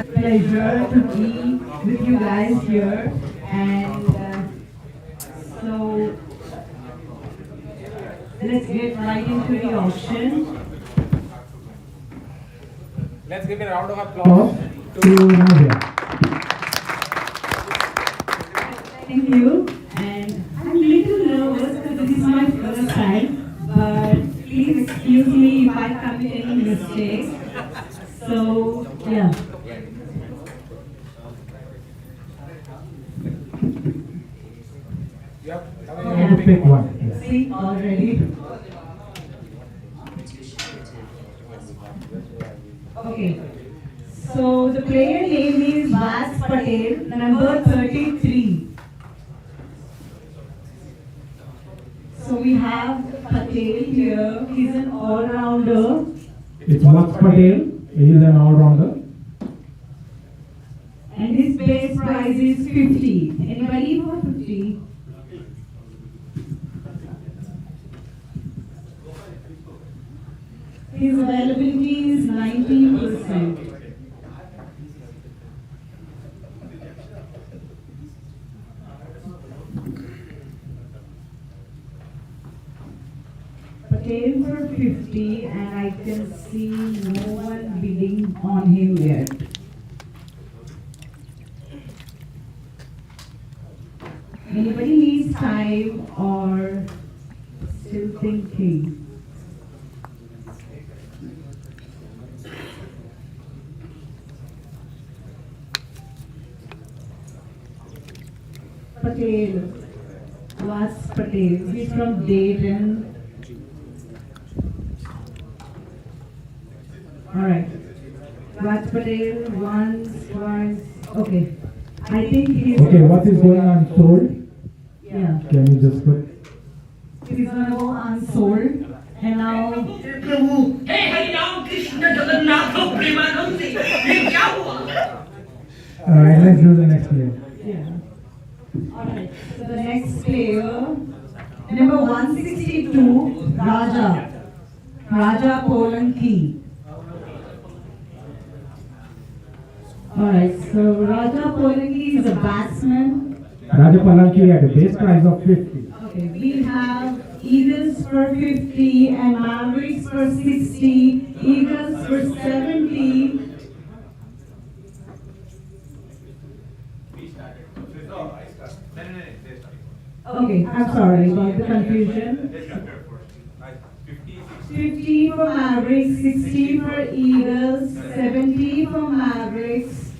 pleasure to be with you guys here. And so let's get right into the auction. Let's give a round of applause to Nadia. Thank you. And I'm a little nervous because this is my first time. But please excuse me if I commit any mistakes. So, yeah. And pick one. See, already. Okay. So the player name is Vas Patel, number 33. So we have Patel here. He's an all-rounder. It's Vats Patel. He is an all-rounder. And his base price is 50. Anybody for 50? His availability is 19%. Patel for 50, and I can see no one bidding on him yet. Anybody needs time or still thinking? Patel, Vas Patel, he's from Dayton. Alright, Vas Patel, once, twice, okay. I think he's... Okay, what is going on sold? Yeah, Can you just put? he's gonna go unsold. And now, प्रभु हे हरि राम कृष्ण जगन्नाथ प्रेमानंद ये क्या हुआ And let's do the next player. yeah. Alright, so the next player, number 162, Raja Polanki. Alright, so Raja Polanki is a batsman. Raja Palanki at a base price of 50. Okay, we have Eagles for 50 and Mavericks for 60, Eagles for 70. Okay, I'm sorry about the confusion. 50 for Mavericks, 60 for Eagles, 70 for Mavericks,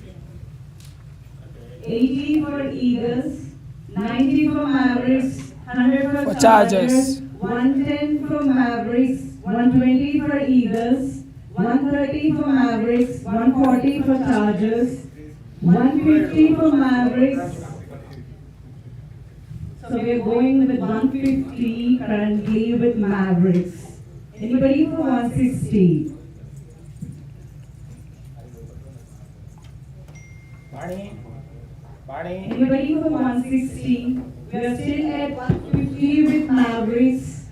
80 for Eagles, 90 for Mavericks, 100 for Chargers, 110 for Mavericks, 120 for Eagles, 130 for Mavericks, 140 for Chargers, 150 for Mavericks. So we're going with 150 currently with Mavericks. Anybody for 160? Anybody for 160? We are still at 150 with Mavericks.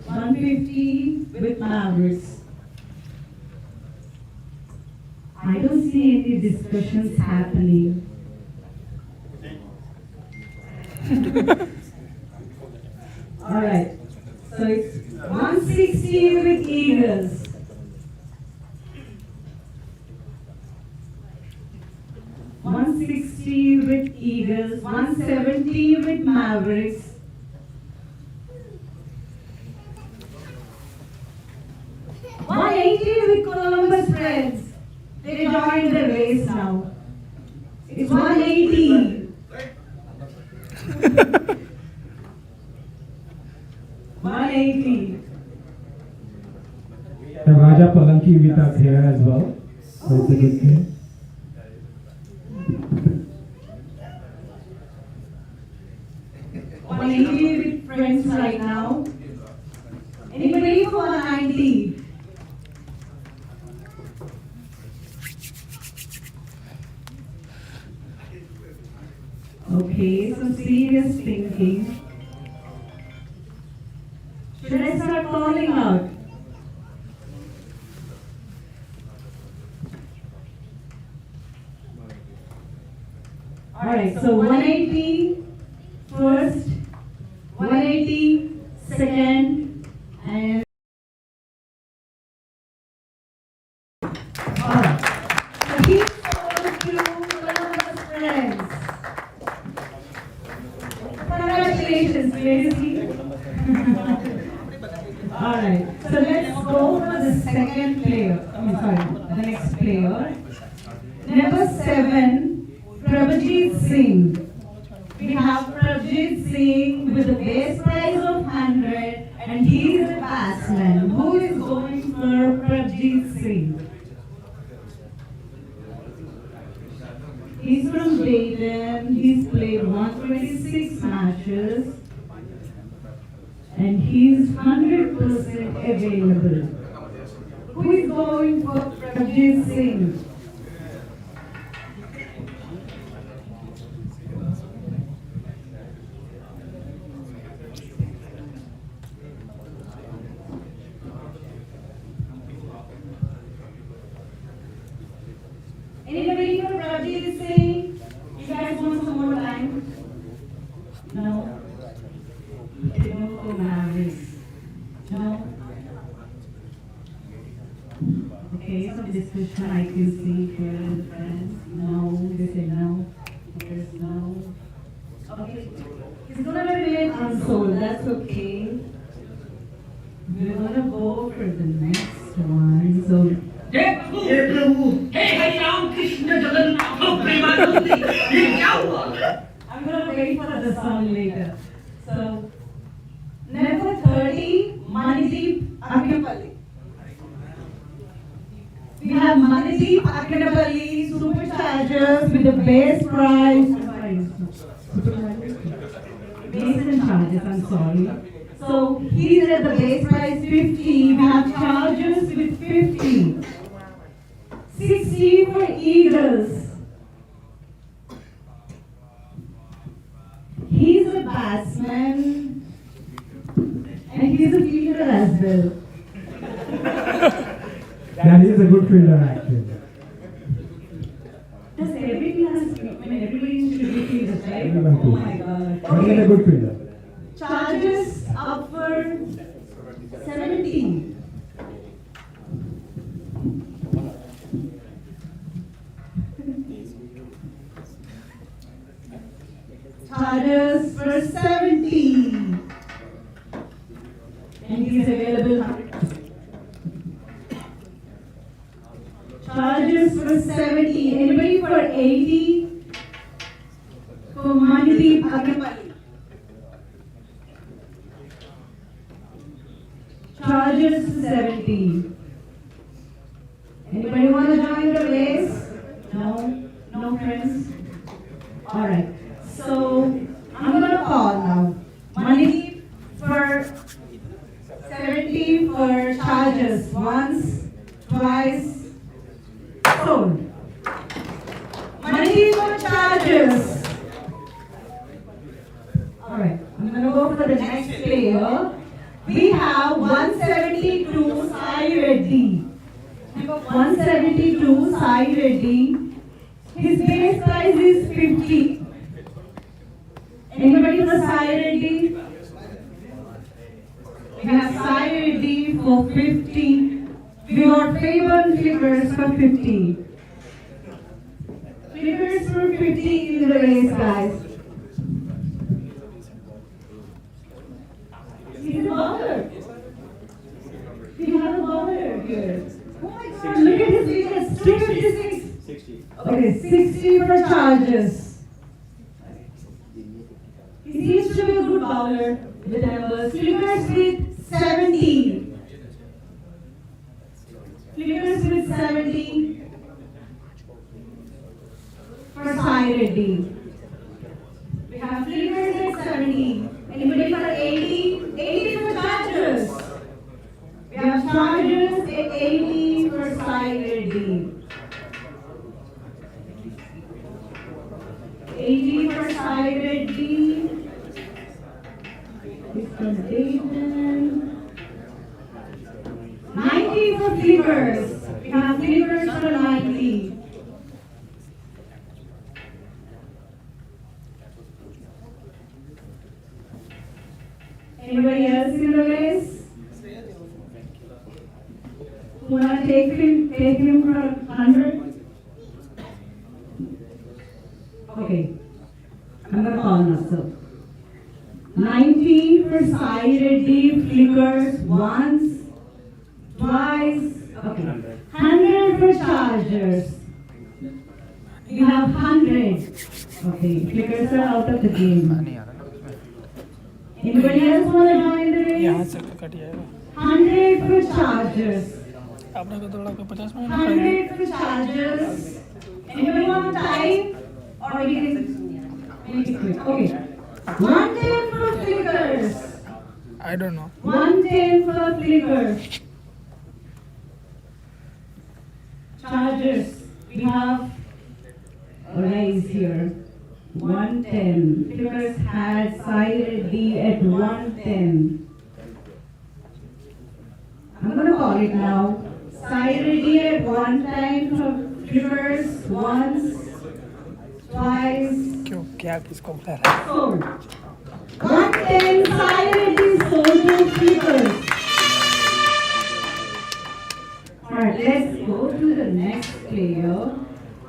$150 with Mavericks. I don't see any discussions happening. Alright, so it's 160 with Eagles. $160 with Eagles, 170 with Mavericks. $180 with Columbus Reds. They joined the race now. It's 180. 180. And Raja Palanki with us here as well. So it's a good thing. $180 with friends right now. Anybody for 190? Okay, some serious thinking. Should I start calling falling out. Alright, so 180 first, 180 second, and alright. So he sold to one of his friends. Congratulations, where is he? Alright, so let's go for the second player. The next player. Number 7, Prabhajit Singh. We have Prabhajit Singh with a base price of 100 and he is a batsman. Who is going for Prabhajit Singh? He's from Dayton. He's played 126 matches and he's 100% available. Who is going for Prabhajit Singh? Anybody for Prabhajit Singh? You guys want some more time? No? No for Mavericks. No? Okay, some discussion I can see here in the friends. No, they say no. There's no. Okay. It's gonna remain unsold, that's okay. We're gonna go for the next one. So हे प्रभु हे हरि राम कृष्ण जगन्नाथ प्रेमानंद ये क्या हुआ I'm gonna wait for the song later. So, number 30, Manideep Akinapalli. We have Manideep Akinapalli superchargers with the base price. Base and charges, I'm sorry. So, he's at the base price 50. We have charges with 50. 60 for Eagles. He's a batsman and he's a fielder as well. That is a good fielder actually. Does everybody everybody should be fielders, right? Everyone Oh my god. But he is a good fielder. Charges up for 17. Charges for 70. And he's available. Charges for 70. Anybody for 80? For Manideep Akinapalli. Charges for 70. Anybody want to join the race? No? No friends? Alright. So, I'm going to call now. Manideep for 70 for charges. Once, twice, sold. Manideep for charges. Alright, I'm going to go for the next player. We have 172 Sai Reddy. 172 Sai Reddy. His base price is 50. Anybody for Sai Reddy? We have Sai Reddy for 50. We got Favorite Flippers for 50. Flippers for 50 in the race, guys. He's a bowler. We have a bowler here. Oh my god, look at his figures. 256. 60. Okay, 60 for charges. He seems to be a good bowler with numbers. Flippers with 70. Flippers with 70 for Sai Reddy. We have flippers at 70. Anybody for 80? 80 for chargers. We have chargers at 80 for Sai Reddy. 80 for Sai Reddy. He's from Dayton. for flickers. We have flickers for 90. Anybody else in the race? Who wanna take him for 100? Okay. I'm gonna call now, so. 90 for side deep flickers once, twice, okay. 100 for chargers. You have 100. Okay, flickers are out of the game. Anybody else want to join the यहाँ race? से cut जाएगा 100 for chargers. आपने को थोड़ा को 50 minute 100 for chargers. Anybody want to type? Or we can make it quick. Okay. 110 for flickers. I don't know 110 for flickers. Chargers. We have a raise here. 110. Flickers had side D at 110. I'm gonna call it now. Side D at 1 time for flickers once, twice. क्यों क्या किसको बता रहा है Sold. 110 side D sold to flickers. Alright, let's go to the next player.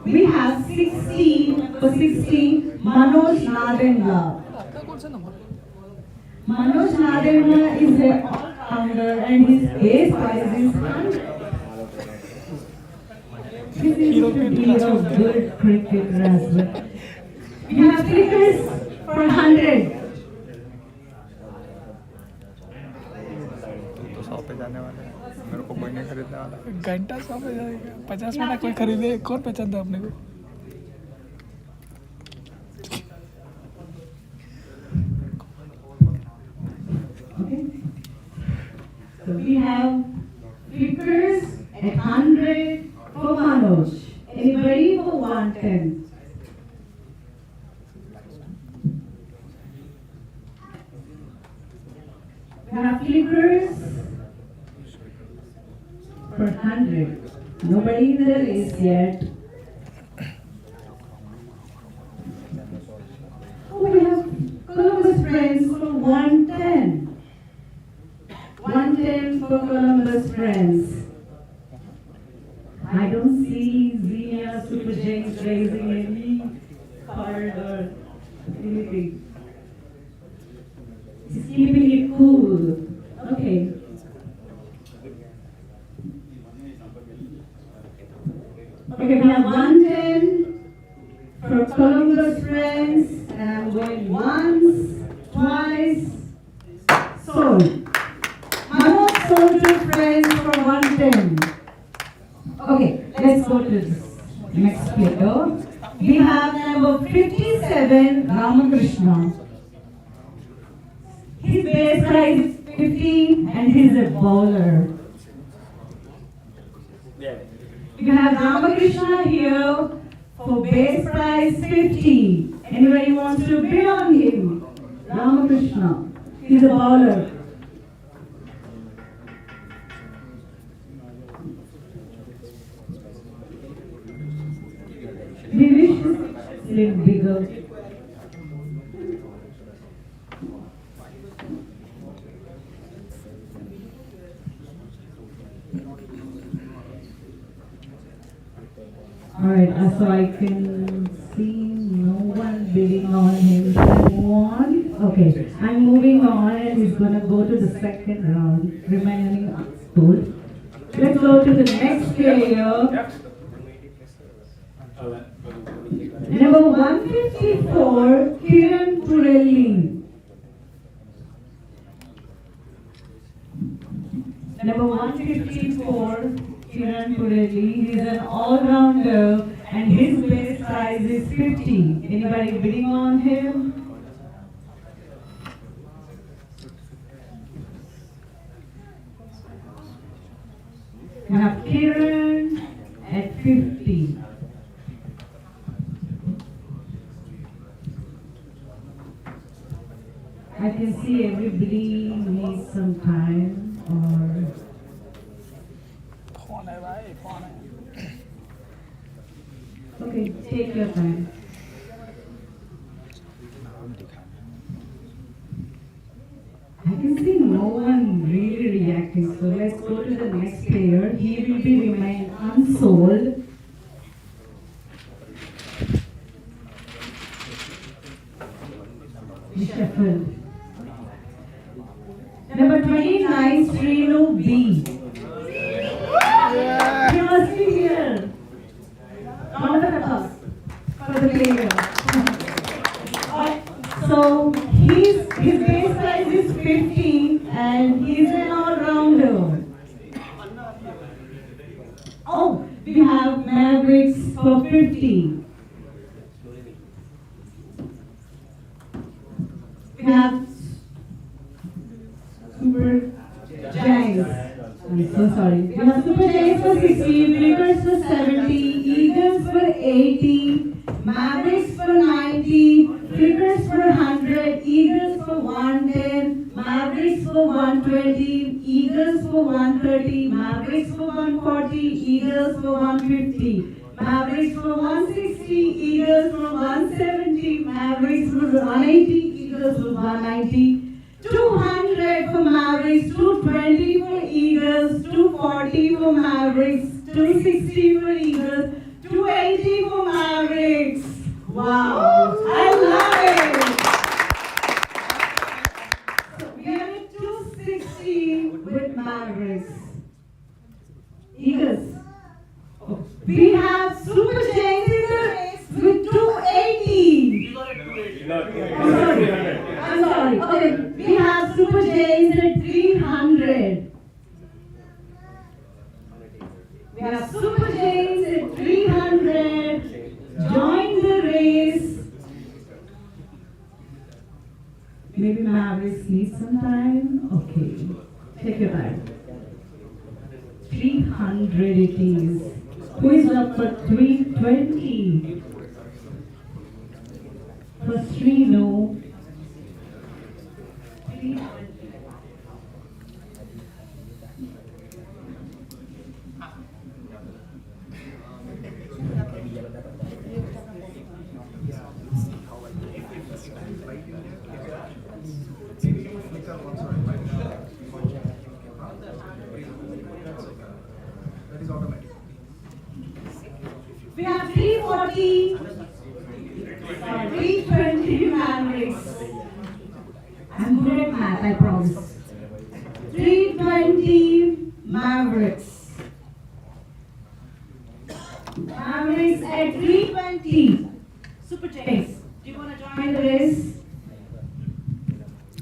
We have 16 for 16 Manoj Nadenla. आपका कौन सा number Manoj Nadenla is an all-rounder and his base price is 100. This is to be a good cricketer as well. We have flickers for 100. तो 100 पे जाने वाला है मेरे को कोई नहीं खरीदने वाला घंटा 100 पे जाएगा 50 मिनट कोई खरीदे कौन पहचानता है अपने को Okay. So we have flickers at 100 for Manoj. Anybody for 110? We have flickers for 100. Nobody in the race yet. Oh, we have Columbus Friends for 110. 110 for Columbus Friends. I don't see Xenia Super James raising any card or anything. He's keeping it cool. Okay. Okay, we have 110 for Columbus Friends, and I'm going once, twice, sold. Manoj sold to Friends for 110. Okay, let's go to this next player. We have number 57, Ramakrishna. His base price is 50 and he's a bowler. You have Ramakrishna here for base price 50. Anybody wants to bid on him? Ramakrishna. He's a bowler. We wish it's a little bigger. Alright, so I can see no one bidding on him. Should I move on? Okay, I'm moving on and he's gonna go to the second round, remaining good. Let's go to the next player. Number 154, Kiran Purelli. Number 154, Kiran Purelli. He's an all-rounder and his base price is 50. Anybody bidding on him? We have Kiran at 50. I can see everybody needs some time or Okay, take your time. I can see no one really reacting, so let's go to the next player. He will be remain unsold. Shuffle. Number 29, Srinu B. You must be here. Round of applause for the player. So his base price is 50 and he's an all-rounder. Oh, we have Mavericks for 50. We have Super Giants. I'm so sorry. We have Super Giants for 60, Flickers for 70, Eagles for 80, Mavericks for 90, Flickers for 100, Eagles for 110, Mavericks for 120, Eagles for 130, Mavericks for 140, Eagles for 150, Mavericks for 160, Eagles for 170, Mavericks for 180, Eagles for 190. 200 for Mavericks, 220 for Eagles, 240 for Mavericks, 260 for Eagles, 280 for Mavericks. Wow, I love it. So we are at 260 with Mavericks. Eagles. We have Super Giants in the race with 280. I'm sorry. Okay, we have Super Jays at 300. We have Super Jays at 300. Join the race. Maybe Mavericks need some time. Okay, take your time. 300 it is. Who is up for 320? For Srinu. We have 340, 320 Mavericks. I'm good at math, I promise. 320 Mavericks. Mavericks at 320. Super Jays. Do you want to join the race?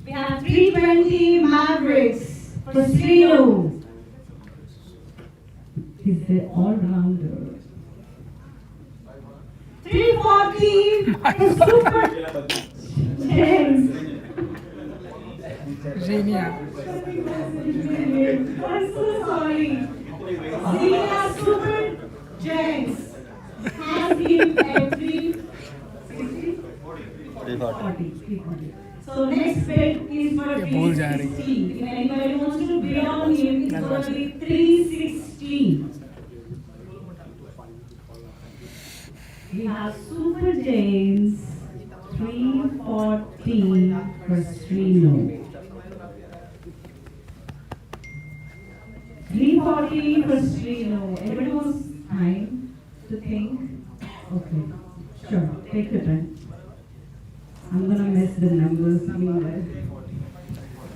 We have 320 Mavericks for Srinu. He's the all-rounder. 340 for Super Jays. Genia. I'm so sorry. Zenia Super Jays has him at 360. 340. So next bet is for ये भूल जा रही है। 360. If anybody wants to bid on him, it's going to be 360. We have Super Jays 340 for Srinu. 340 for Srinu. Everybody wants time to think? Okay, sure, take your time. I'm gonna miss the numbers meanwhile.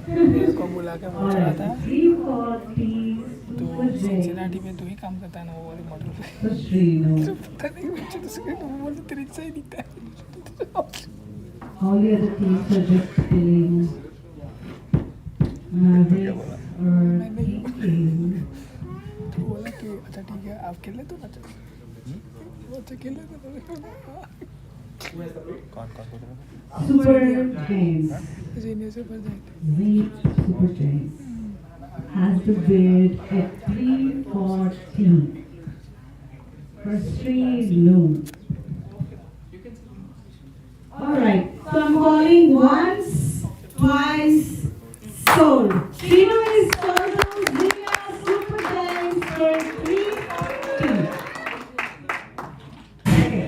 को बुला के पूछ रहा था 340 तो Super Jays Cincinnati में तू ही काम करता है ना वो वाली मॉडल पे for Srinu. पता नहीं मुझे तो उसके वो बोलते तेरे से ही दिखता है All the other teams are just playing Mavericks or DPL. तो बोला कि अच्छा ठीक है आप खेल ले तो अच्छा वो अच्छा खेल ले तो कौन कौन बोल रहा Super Jays. जीनियर से फंस जाएंगे The Super Jays has to bid at 340 for Srinu. Alright, so I'm calling once, twice, sold. Srinu is sold to Zenia Super Jays for 340. Okay.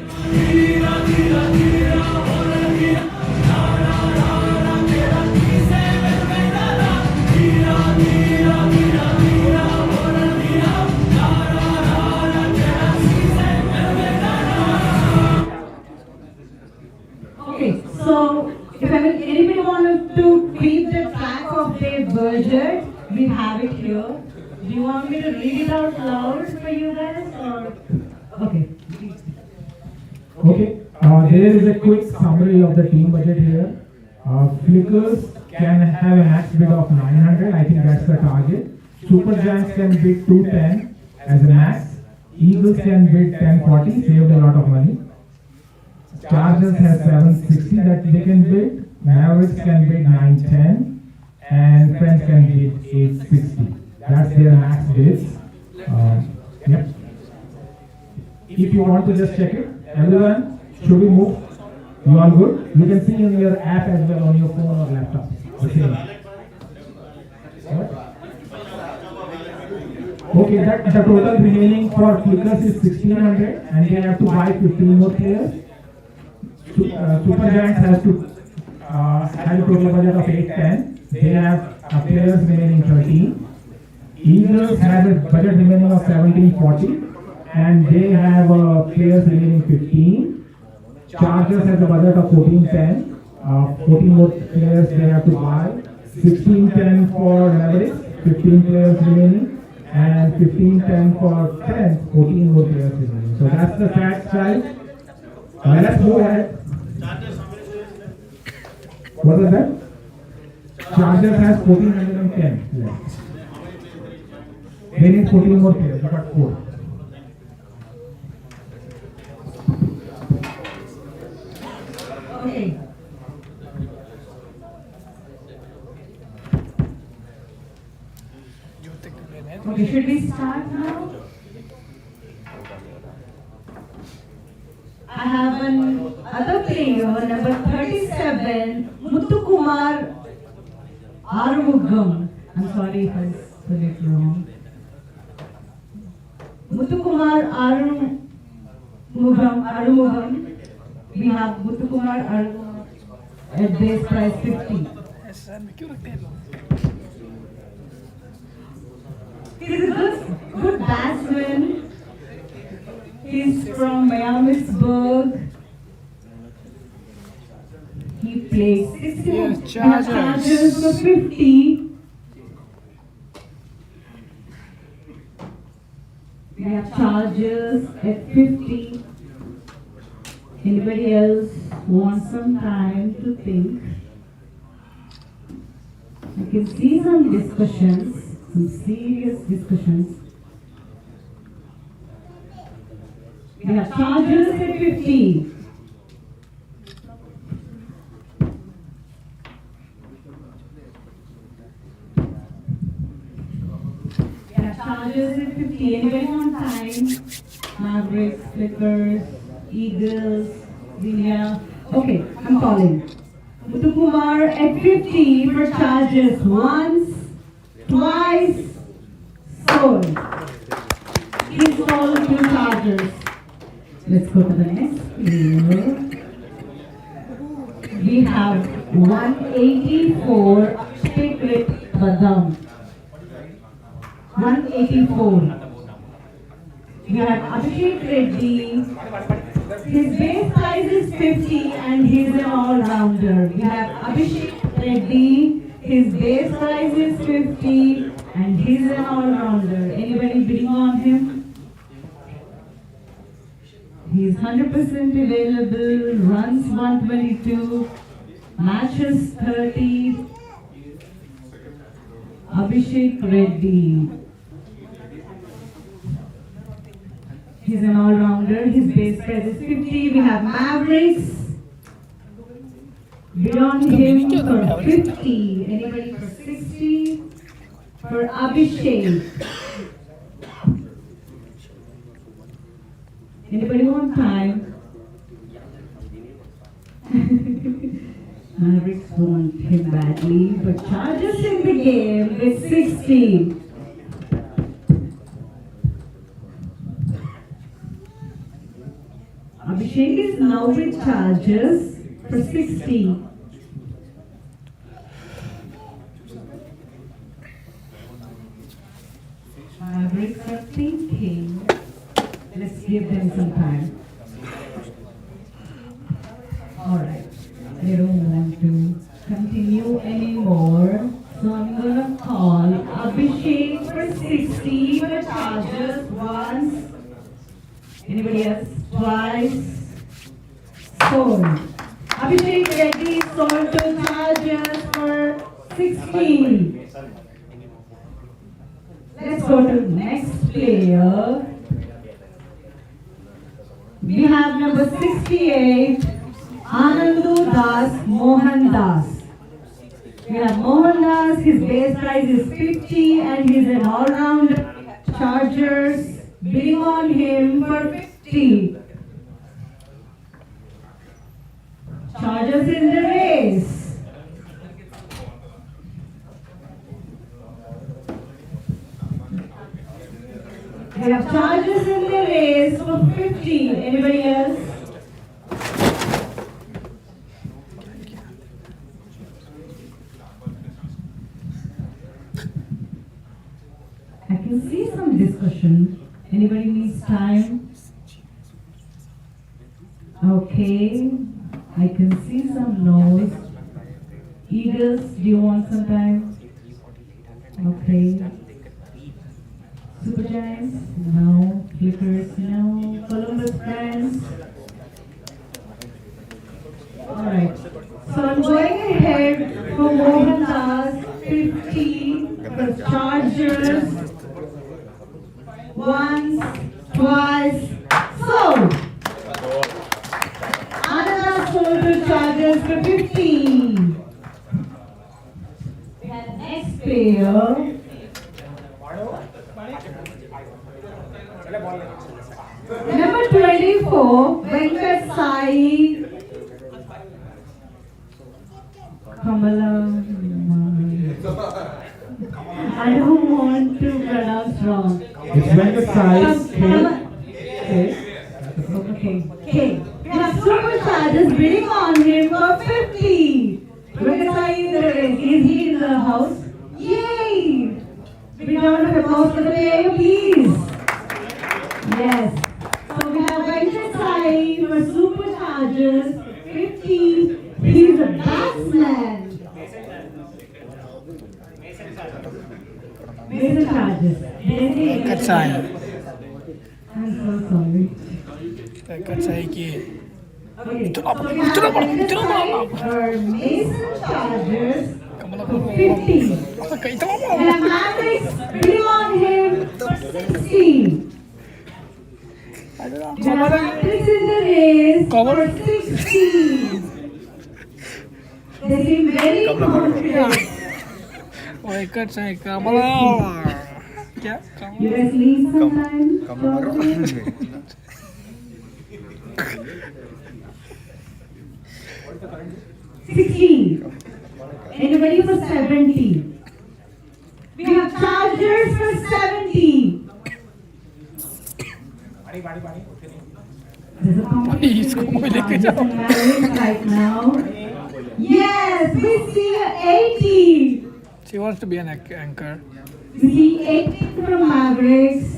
here. Do you want me to read it out loud for you guys or? Okay. Okay, there is a quick summary of the team budget here. Flickers can have a max bid of 900, I think that's the target. Super Giants can bid 210 as a max. Eagles can bid 1040, saved a lot of money. Chargers has 760 that they can bid. Mavericks can bid 910 and Friends can bid 860. That's their max bids. Yep. If you want to just check it, everyone, should we move? You all good? You can see in your app as well on your phone or laptop. Okay. Okay, the total remaining for Flickers is 1600 and they have to buy 15 more players. Super Giants has to have a total budget of 810. They have players remaining 13. Eagles has a budget remaining of 1740 and they have players remaining 15. Chargers has a budget of 1410. 14 more players they have to buy. 1610 for Mavericks, 15 players remaining. And 1510 for Friends, 14 more players remaining. So that's the fact side. Let's go ahead. What is that? Chargers has 1410 left. They need 14 more players, they got 4. Okay. Okay, should we start now? I have another player, number 37, Muthukumar Arumugam. I'm sorry if I spelled it wrong. Muthukumar Arumugam. We have Muthukumar Arumugam at base price 50. Sir में क्यों रखते हैं लोग? He's a good batsman. He's from Miamisburg. He plays 60. Yes, Chargers. Chargers for 50. We have Chargers at 50. Anybody else want some time to think? I can see some discussions. Some serious discussions. We have Chargers at 50. We have Chargers at 50. Anybody want time? Mavericks, Flickers, Eagles, Vinia. Okay, I'm calling. Muthukumar at 50 for Chargers. Once. Twice sold. He's sold to Chargers. Let's go to the next player. We have 184 Abhishek Badam. 184. We have Abhishek Reddy. His base price is 50 and he's an all-rounder. We have Abhishek Reddy. His base price is 50 and he's an all-rounder. Anybody bidding on him? He's 100% available, runs 122, matches 30. Abhishek Reddy. He's an all-rounder. His base price is 50. We have Mavericks. Bid on him for 50. Anybody for 60? For Abhishek. Anybody want time? Mavericks want him badly, but Chargers in the game with 60. Abhishek is now with Chargers for 60. Mavericks are thinking. Let's give them some time. Alright. They don't want to continue anymore. So I'm gonna call Abhishek for for 60 for Chargers once. Anybody else? Twice. Sold. Abhishek Reddy sold to Chargers for 60. Let's go to next player. We have number 68, Anandu Das Mohan Das. We have Mohan Das, his base price is 50 and he's an all-round Chargers. Bidding on him for 50. Chargers in the race. We have Chargers in the race for 50. Anybody else? I can see some discussion. Anybody needs time? Okay. I can see some no's. Eagles, do you want some time? Okay. Super Giants? No. Flickers? No. Columbus Friends? Alright. So I'm going ahead for Mohan Das, 50 for Chargers. Once, twice, sold. Another sold to Chargers for 15. We have next player. Number 24, Venkat Sai Kamala. I don't want to pronounce wrong. It's Venkat Sai. Okay. We have super Chargers bidding on him for 50. Venkat Sai is he in the house? Yay! Big round of applause for the player, please. Yes. So we have Venkat Sai for super Chargers, 50. He's a batsman. Mason Chargers. Venkat Sai. I'm so sorry. Venkat Sai की Okay. So we have Venkat Sai for Mason Chargers, 50. And Mavericks bidding on him for 60. We have Mavericks in the race for 60. They seem very confident. Venkat Sai Kamala. क्या? You guys need some time? 60. Anybody for 70? We have Chargers for 70. There's a competition between Chargers and Mavericks right now. Yes, we see 80. She wants to be an anchor. We see 18 from Mavericks.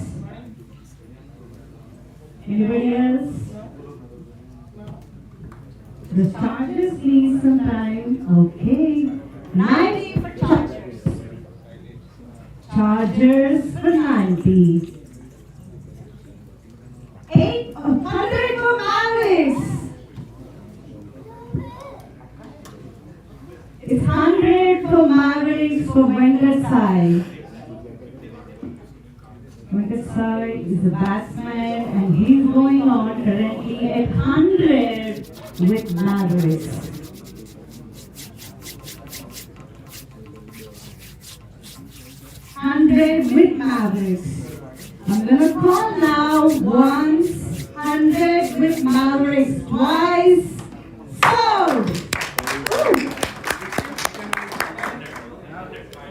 Anybody else? The Chargers need some time. Okay. 90 for Chargers. Chargers for 90. 100 for Mavericks. It's 100 for Mavericks for Venkat Sai. Venkat Sai is a batsman and he's going on currently at 100 with Mavericks. With Mavericks. I'm gonna call now once, 100 with Mavericks, twice, sold! Woo.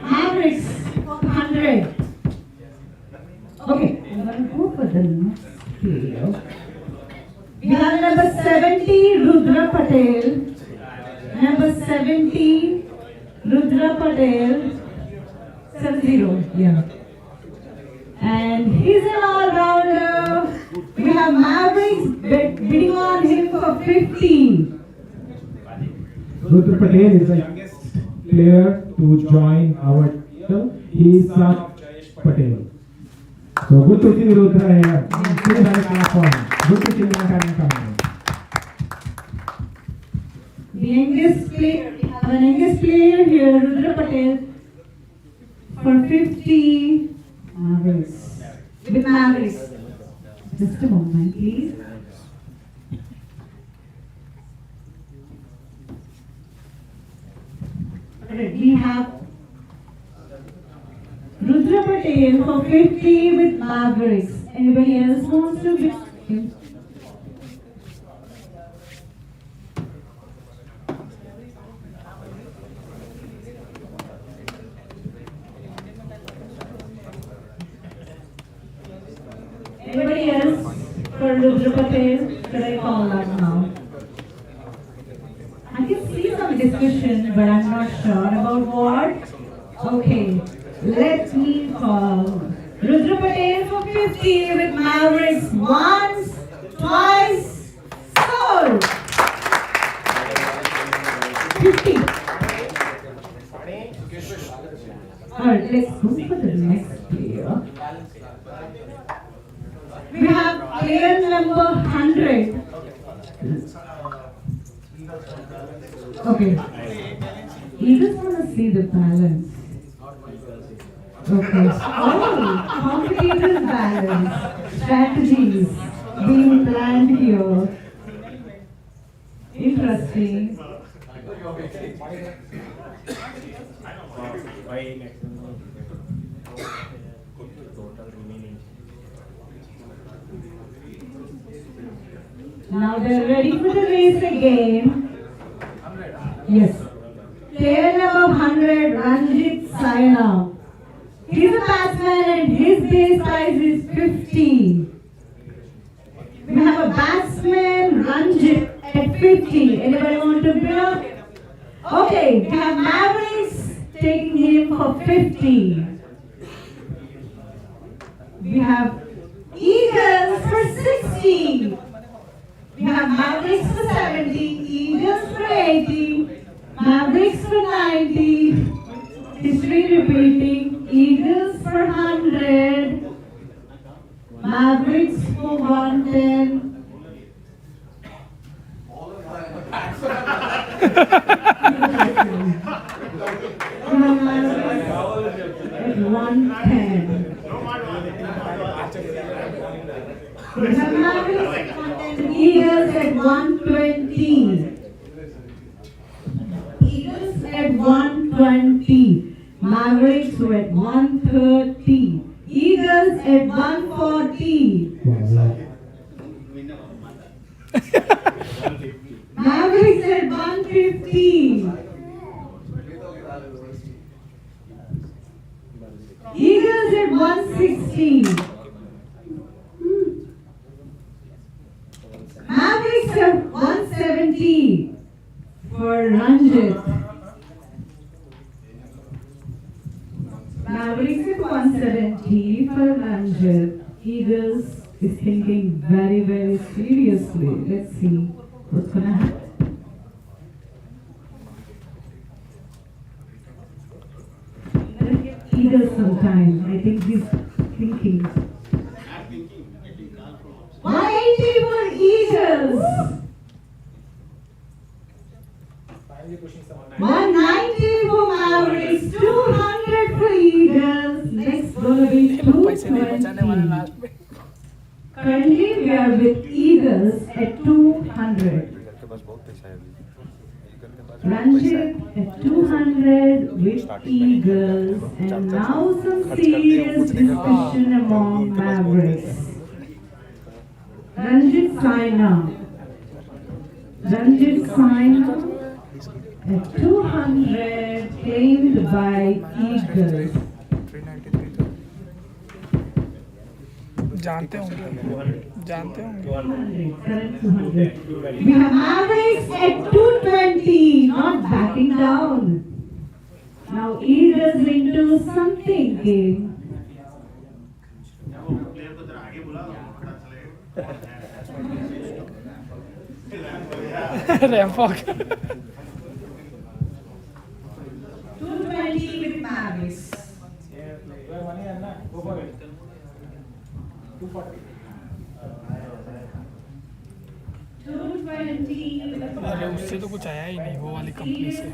Mavericks, 100. Okay, I'm gonna go for the next video. We have number 70, Rudra Patel. Number 70, Rudra Patel. 70, yeah. And he's an all-rounder. We have Mavericks bidding on him for 50. Rudra Patel is the youngest player to join our team. He is Patel. So good to see Rudra here. Please have a clap for him. Good to see him coming. The youngest player, our youngest player here, Rudra Patel, for 50 Mavericks. With Mavericks. Just a moment, please. Alright, we have Rudra Patel for 50 with Mavericks. Anybody else wants to be? Anybody else for Rudra Patel? Should I call out now? I can see some discussion, but I'm not sure about what. Okay, let me call Rudra Patel for 50 with Mavericks. Once, twice, score! 50. Alright, let's go for the next player. We have player number 100. Okay. You just want to see the balance. Okay. Oh, competitive balance. Strategies being planned here. Interesting. Now they're ready for the race again. Yes. Player number 100, Ranjit Saina. He's a batsman and his base price is 50. We have a batsman, Ranjit, at 50. Anybody want to bid? Okay, we have Mavericks taking him for 50. We have Eagles for 60. We have Mavericks for 70, Eagles for 80, Mavericks for 90, history repeating, Eagles for 100, Mavericks for 110. At 110. We have Mavericks and Eagles at 120. Eagles at 120. Mavericks were at 130. Eagles at 140. Mavericks at 150. Eagles at 160. Mavericks at 170 for Ranjit. Mavericks at 170 for Ranjit. Eagles is thinking very, very seriously. Let's see what's gonna happen. Let's give Eagles some time. I think he's thinking. 180 for Eagles. 190 for Mavericks. 200 for Eagles. Next gonna be 220. Currently we are with Eagles at 200. Ranjit at 200 with Eagles. And now some serious discussion among Mavericks. Ranjit Saina. Ranjit Saina at 200 claimed by Eagles. जानते होंगे 200, correct 200. We have Mavericks at 220, not backing down. Now Eagles into something game. रैम्पॉक 220 with Mavericks. अरे उससे तो कुछ आया ही नहीं, वो वाली कंपनी से।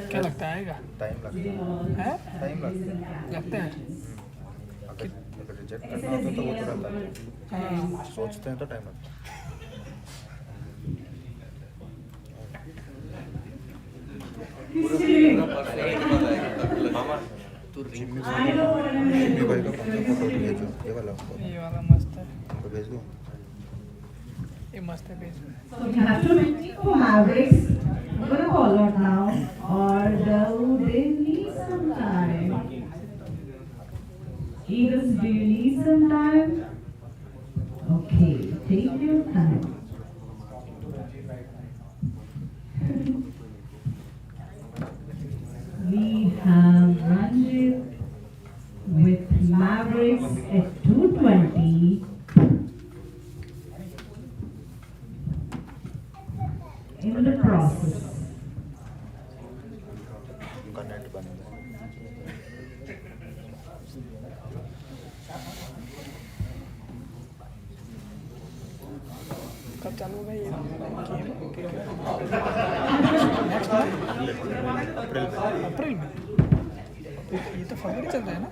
क्या लगता है आएगा? टाइम लगता है? है, टाइम लगता है। लगता है। अगर रिजेक्ट करना होता तो वो तो रहता है, हाँ। सोचते हैं तो टाइम लगता है। जिम्मी भाई का कौन सा फोटो भेजो, ये वाला ये वाला मस्त है, उनको भेज दो। ये मस्त है, भेज दो। So we have to wait for Mavericks. I'm gonna call out now, or do they need some time? Eagles, do you need some time? Okay, take your time. We have Ranjit with Mavericks at 220. In the process. उनका net बंद है। कब चालू होगा ये game? अप्रैल में? ये तो फरवरी चल रहा है ना?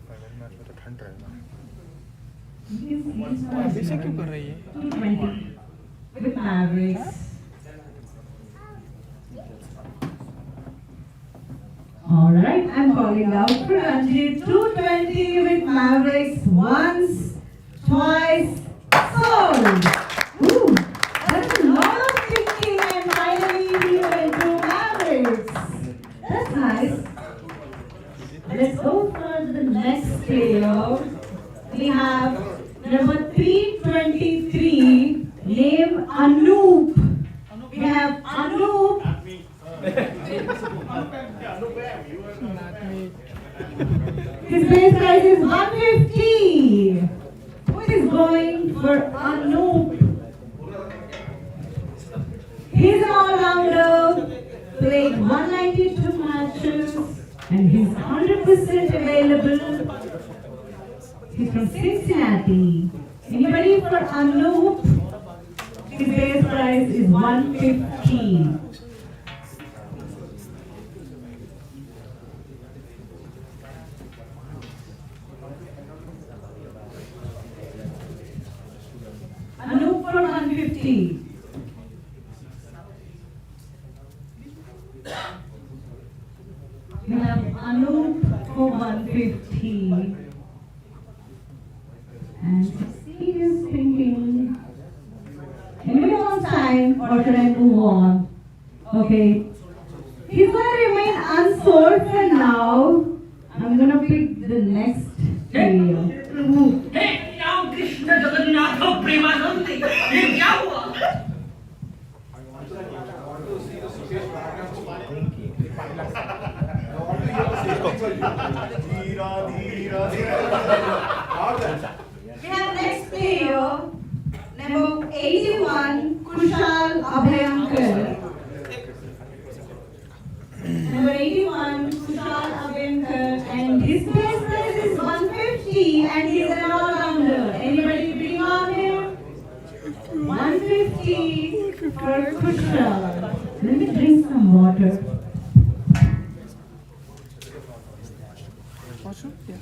फरवरी मार्च में तो ठंड रहेगा। तो अभी से क्यों कर रही है? 220 with Mavericks. Alright, I'm calling out for Ranjit. 220 with Mavericks. Once, twice, sold. Ooh, that's a lot of thinking and finally he went to Mavericks. That's nice. Let's go for the next player. We have number 323, name Anoop. We have Anoop. His base price is 150. Who is going for Anoop? He's an all-rounder, played 192 matches, and he's 100% available. He's from Cincinnati. Anybody for Anoop? His base price is 150. Anoop for 150. We have Anoop for 150. And he is thinking, anybody wants time or should I move on? Okay. He's going to remain unsold for now. I'm going to pick the next player. हे राम कृष्ण जगन्नाथ प्रेमानंद, ये क्या हुआ? We have next player, number 81, Kushal Abhyankar. Number 81, Kushal Abhyankar, and his base price is 150, and he's an all-rounder. Anybody bidding on him? 150 for Kushal. Let me drink some water. Washroom? Yeah.